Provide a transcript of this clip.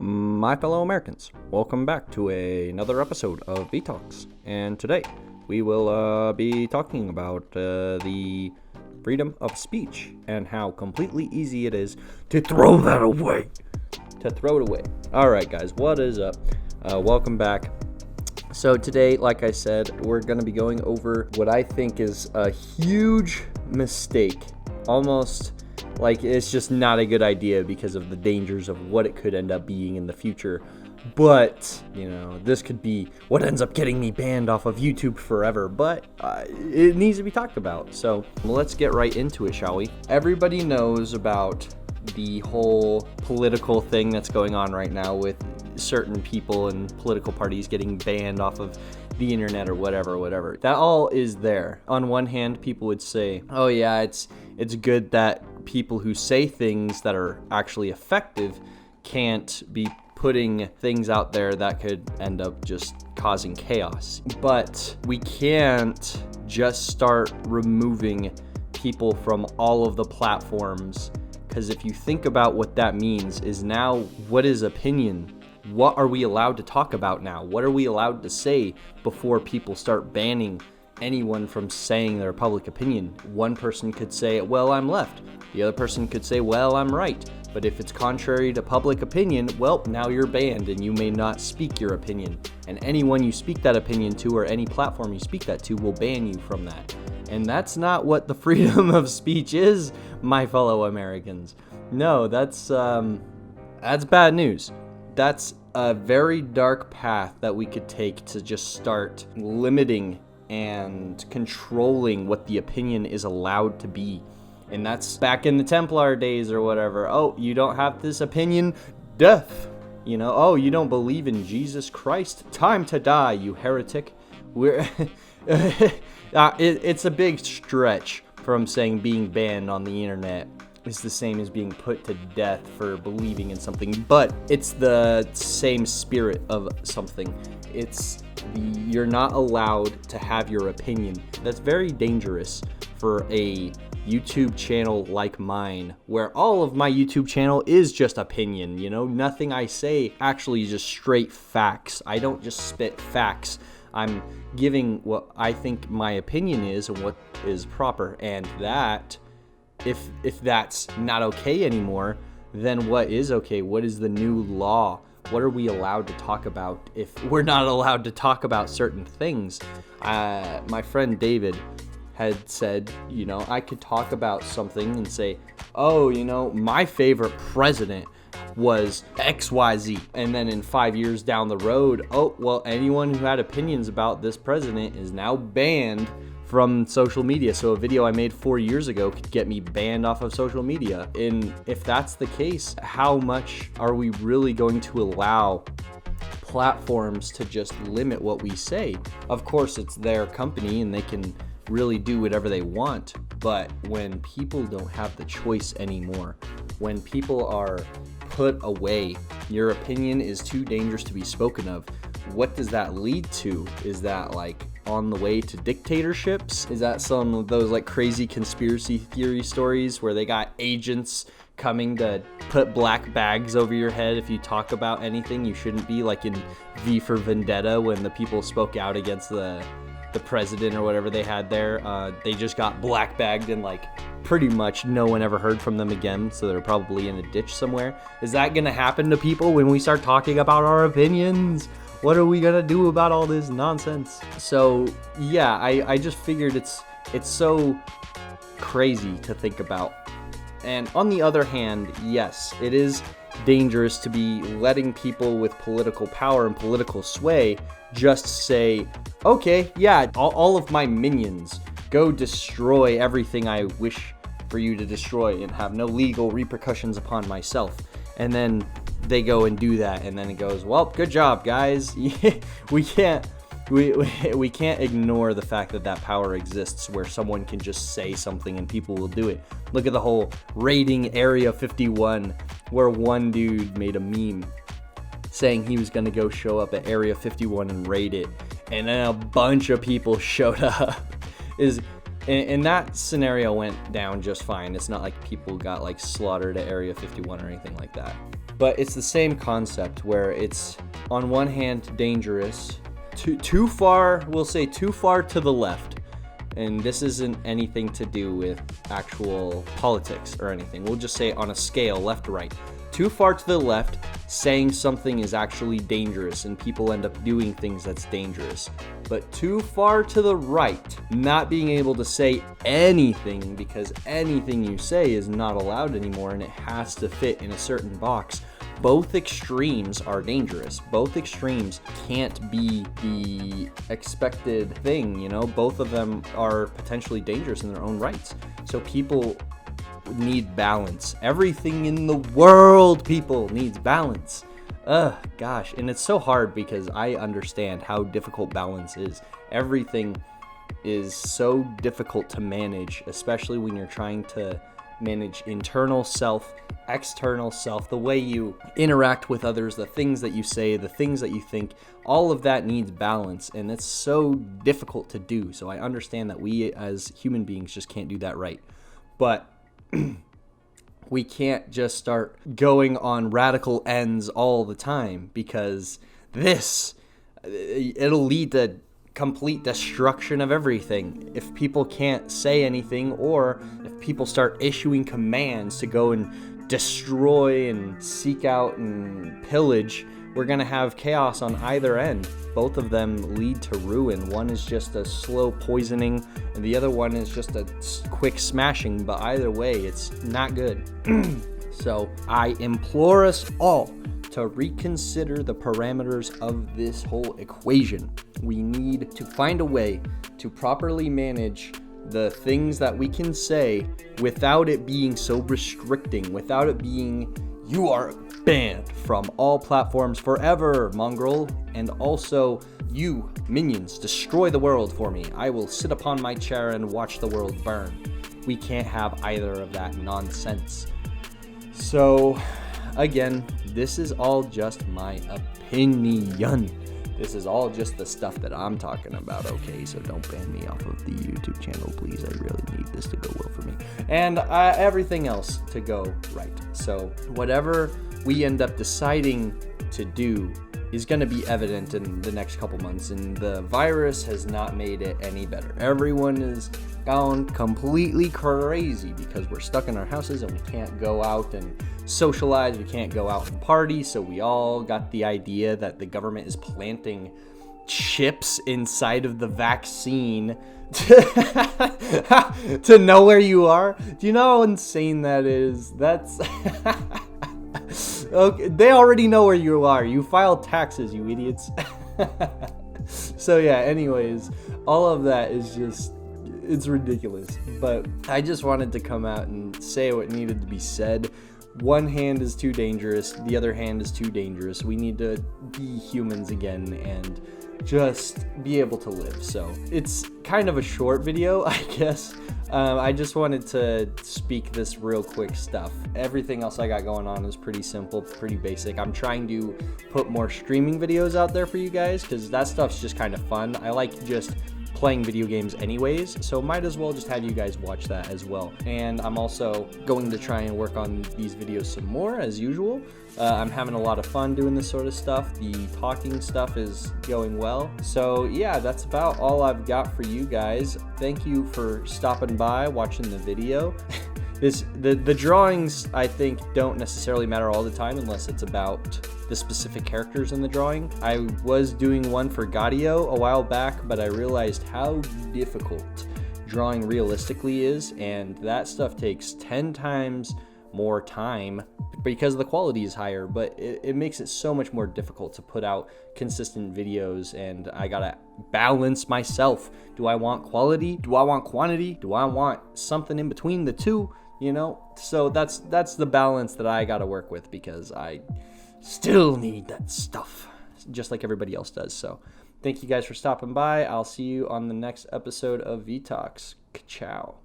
My fellow Americans, welcome back to another episode of V-Talks, and today we will be talking about the freedom of speech and how completely easy it is to throw that away. Alright guys, what is up? Welcome back. So today, like I said, we're going to be going over what I think is a huge mistake, almost like it's just not a good idea because of the dangers of what it could end up being in the future. But, this could be what ends up getting me banned off of YouTube forever. But it needs to be talked about. So let's get right into it, shall we? Everybody knows about the whole political thing that's going on right now with certain people and political parties getting banned off of the internet or whatever. That all is there. On one hand, people would say, oh yeah, it's good that people who say things that are actually effective can't be putting things out there that could end up just causing chaos. But we can't just start removing people from all of the platforms, because if you think about what that means is now, what is opinion? What are we allowed to talk about now? What are we allowed to say before people start banning anyone from saying their public opinion? One person could say, well, I'm left. The other person could say, well, I'm right. But if it's contrary to public opinion, well, now you're banned and you may not speak your opinion. And anyone you speak that opinion to or any platform you speak that to will ban you from that. And that's not what the freedom of speech is, my fellow Americans. No, that's bad news. That's a very dark path that we could take to just start limiting and controlling what the opinion is allowed to be. And that's back in the Templar days or whatever. Oh, you don't have this opinion? Death. Oh, you don't believe in Jesus Christ? Time to die, you heretic. It's a big stretch from saying being banned on the internet is the same as being put to death for believing in something, but it's the same spirit of something. You're not allowed to have your opinion. That's very dangerous for a YouTube channel like mine, where all of my YouTube channel is just opinion. Nothing I say actually is just straight facts. I don't just spit facts. I'm giving what I think my opinion is and what is proper, and that if that's not okay anymore, then what is okay? What is the new law? What are we allowed to talk about if we're not allowed to talk about certain things? My friend David had said, I could talk about something and say, oh, my favorite president was XYZ. And then in 5 years down the road, oh, well, anyone who had opinions about this president is now banned from social media. So a video I made 4 years ago could get me banned off of social media. And if that's the case, how much are we really going to allow platforms to just limit what we say? Of course, it's their company and they can really do whatever they want. But when people don't have the choice anymore, when people are put away, your opinion is too dangerous to be spoken of, what does that lead to? Is that on the way to dictatorships? Is that some of those crazy conspiracy theory stories where they got agents coming to put black bags over your head if you talk about anything you shouldn't be, like in V for Vendetta when the people spoke out against the president or whatever they had there? They just got black bagged and pretty much no one ever heard from them again, so they're probably in a ditch somewhere. Is that gonna happen to people when we start talking about our opinions? What are we gonna do about all this nonsense? So yeah, I just figured it's so crazy to think about. And on the other hand, yes, it is dangerous to be letting people with political power and political sway just say, okay, yeah, all of my minions, go destroy everything I wish for you to destroy and have no legal repercussions upon myself. And then they go and do that, and then it goes, well, good job, guys. we can't ignore the fact that power exists, where someone can just say something and people will do it. Look at the whole raiding Area 51, where one dude made a meme saying he was going to go show up at Area 51 and raid it, and then a bunch of people showed up. And that scenario went down just fine. It's not like people got slaughtered at Area 51 or anything like that. But it's the same concept where it's on one hand dangerous, too far, we'll say too far to the left. And this isn't anything to do with actual politics or anything. We'll just say on a scale, left to right. Too far to the left, saying something is actually dangerous and people end up doing things that's dangerous. But too far to the right, not being able to say anything because anything you say is not allowed anymore and it has to fit in a certain box. Both extremes are dangerous. Both extremes can't be the expected thing, you know? Both of them are potentially dangerous in their own rights. So people need balance. Everything in the world, people, needs balance. Gosh, and it's so hard because I understand how difficult balance is. Everything is so difficult to manage, especially when you're trying to manage internal self, external self, the way you interact with others, the things that you say, the things that you think. All of that needs balance, and it's so difficult to do. So I understand that we as human beings just can't do that right. But we can't just start going on radical ends all the time, because it'll lead to complete destruction of everything. If people can't say anything, or if people start issuing commands to go and destroy and seek out and pillage, we're going to have chaos on either end. Both of them lead to ruin. One is just a slow poisoning, and the other one is just a quick smashing, but either way, it's not good. So I implore us all to reconsider the parameters of this whole equation. We need to find a way to properly manage the things that we can say without it being so restricting, without it being, you are banned from all platforms forever, mongrel, and also, you, minions, destroy the world for me. I will sit upon my chair and watch the world burn. We can't have either of that nonsense. So, again, this is all just my opinion. This is all just the stuff that I'm talking about, okay? So don't ban me off of the YouTube channel, please. I really need this to go well for me. And everything else to go right. So whatever we end up deciding to do is going to be evident in the next couple months, and the virus has not made it any better. Everyone is gone completely crazy because we're stuck in our houses and we can't go out and socialize, we can't go out and party. So we all got the idea that the government is planting chips inside of the vaccine to know where you are. Do you know how insane that is? That's okay, they already know where you are. You file taxes, you idiots. So yeah, anyways, all of that is just, it's ridiculous. But I just wanted to come out and say what needed to be said. One hand is too dangerous, the other hand is too dangerous. We need to be humans again and just be able to live. So it's kind of a short video, I guess. I just wanted to speak this real quick stuff. Everything else I got going on is pretty simple, pretty basic. I'm trying to put more streaming videos out there for you guys because that stuff's just kind of fun. I like just playing video games anyways, so might as well just have you guys watch that as well. And I'm also going to try and work on these videos some more as usual. I'm having a lot of fun doing this sort of stuff. The talking stuff is going well. So yeah, that's about all I've got for you guys. Thank you for stopping by, watching the video. The drawings, I think, don't necessarily matter all the time unless it's about the specific characters in the drawing. I was doing one for Gaudio a while back, but I realized how difficult drawing realistically is, and that stuff takes 10 times more time because the quality is higher, but it makes it so much more difficult to put out consistent videos, and I gotta balance myself. Do I want quality? Do I want quantity? Do I want something in between the two? You know, so that's the balance that I gotta work with because I still need that stuff just like everybody else does. So thank you guys for stopping by. I'll see you on the next episode of VTalks. Ciao.